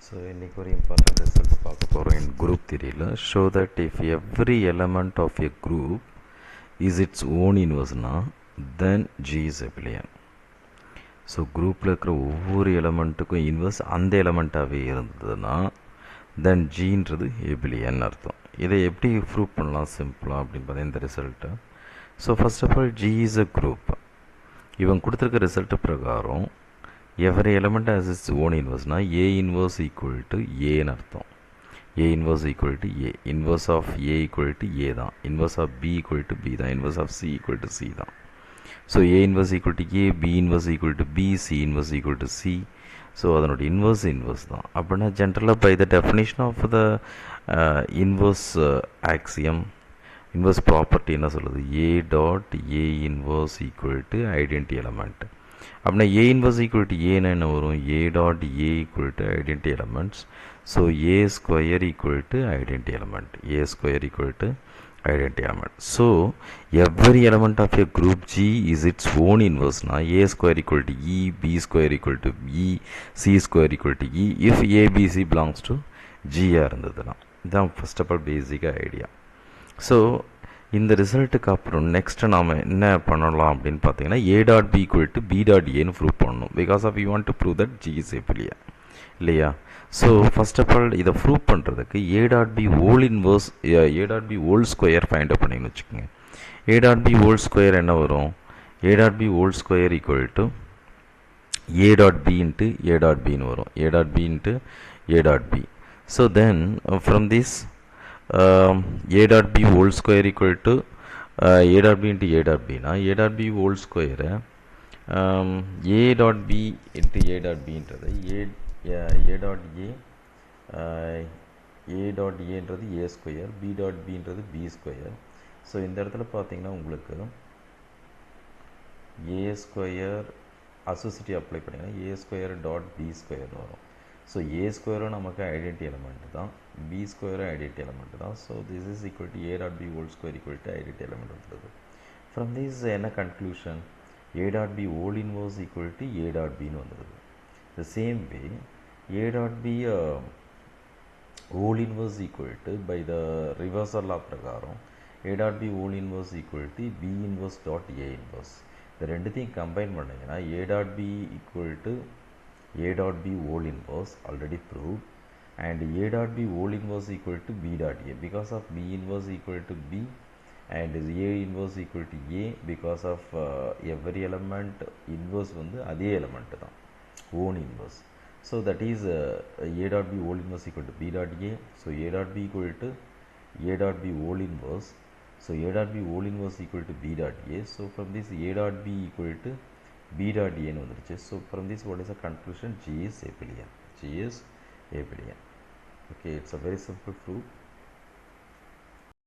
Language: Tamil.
So இன்னைக்கு ஒரு important result பார்க்க போகிறோம் in group theoryல. Show that if every element of a group is its own inverse then G is abelian. So குரூப்பில் இருக்கிற ஒவ்வொரு எலமெண்ட்டுக்கும் இன்வெர்ஸ் அந்த எலமெண்ட்டாகவே இருந்ததுன்னா தென் ஜின்றது எபிலியன் அர்த்தம். இதை எப்படி ப்ரூவ் பண்ணலாம் சிம்பிளாக அப்படின்னு பார்த்தா இந்த ரிசல்ட்டை. So first of all G is a group. இவன் கொடுத்துருக்க ரிசல்ட்டு பிரகாரம் every element has its own inverse A inverse equal to ஏன்னு அர்த்தம். A inverse equal to A, inverse of A equal to A தான், inverse of B equal to B தான், inverse of C equal to C தான். So A inverse equal to A, B inverse equal to B, C inverse equal to C. So அதனோட இன்வெர்ஸ் தான். அப்படின்னா ஜென்ரலாக by the definition of the inverse axiom, inverse property என்ன சொல்லுது, A dot A inverse equal to identity element. அப்படின்னா ஏ இன்வெர்ஸ் ஈக்குவல் டு ஏன்னா என்ன வரும், A dot A equal to identity elements. So A square equal to identity element, A square equal to identity element. So every element of a group G is its own inverse. Now a square equal to E, B square equal to E, C square equal to E if A, B, C belongs to G இருந்ததுனா. இதுதான் first of all basic idea. So இந்த ரிசல்ட்டுக்கு அப்புறம் நெக்ஸ்ட் நாம் என்ன பண்ணலாம் அப்படின்னு பார்த்தீங்கன்னா a dot b equal to b dot a ன்னு ப்ரூவ் பண்ணணும். Because of you want to prove that G is abelian இல்லையா. ஸோ ஃபஸ்ட் ஆஃப் ஆல் இதை ப்ரூவ் பண்ணுறதுக்கு A dot B whole inverse, A dot B whole square find out பண்ணிங்கன்னு வச்சுக்கோங்க. A dot B whole square என்ன வரும், A dot B whole square equal to A dot B into A dot பின்னு வரும், A dot B into A dot B. So then from this A dot B whole square equal to A dot B into A dot பினா ஏ டாட் பி ஹோல் ஸ்கொயரை A dot B into A dot பின்றது ஏ டாட் ஏன்றது ஏ ஸ்கொயர், பி டாட் பின்றது பி ஸ்கொயர். ஸோ இந்த இடத்துல பார்த்தீங்கன்னா உங்களுக்கு ஏ ஸ்கொயர் அசோசிட்டி அப்ளை பண்ணிங்கன்னா A square dot B square வரும். ஸோ ஏ ஸ்கொயரும் நமக்கு ஐடென்டி எலமெண்ட் தான், பி ஸ்கொயரும் ஐடென்டி எலமெண்ட் தான். So this is equal to A dot B whole square equal to identity element வந்துடுது. ஃப்ரம் திஸ் என்ன conclusion, A dot B whole inverse equal to A dot பின்னு வந்துடுது. The same way A dot B whole inverse equal to, by the reversal law பிரகாரம் A dot B whole inverse equal to B inverse dot A inverse. இந்த ரெண்டுத்தையும் கம்பைன் பண்ணிங்கன்னா A dot B equal to A dot B whole inverse already proved, and A dot B whole inverse equal to B dot A because of B inverse equal to B and A inverse equal to A because of every element inverse வந்து அதே element தான், own inverse. So that is A dot B whole inverse equal to B dot A. So A dot B equal to A dot B whole inverse. So A dot B whole inverse equal to B dot A. So from this A dot B equal to B dot A ன்னு வந்துருச்சு. So from this what is the conclusion, G is abelian. G is abelian. Okay, it's a very simple proof.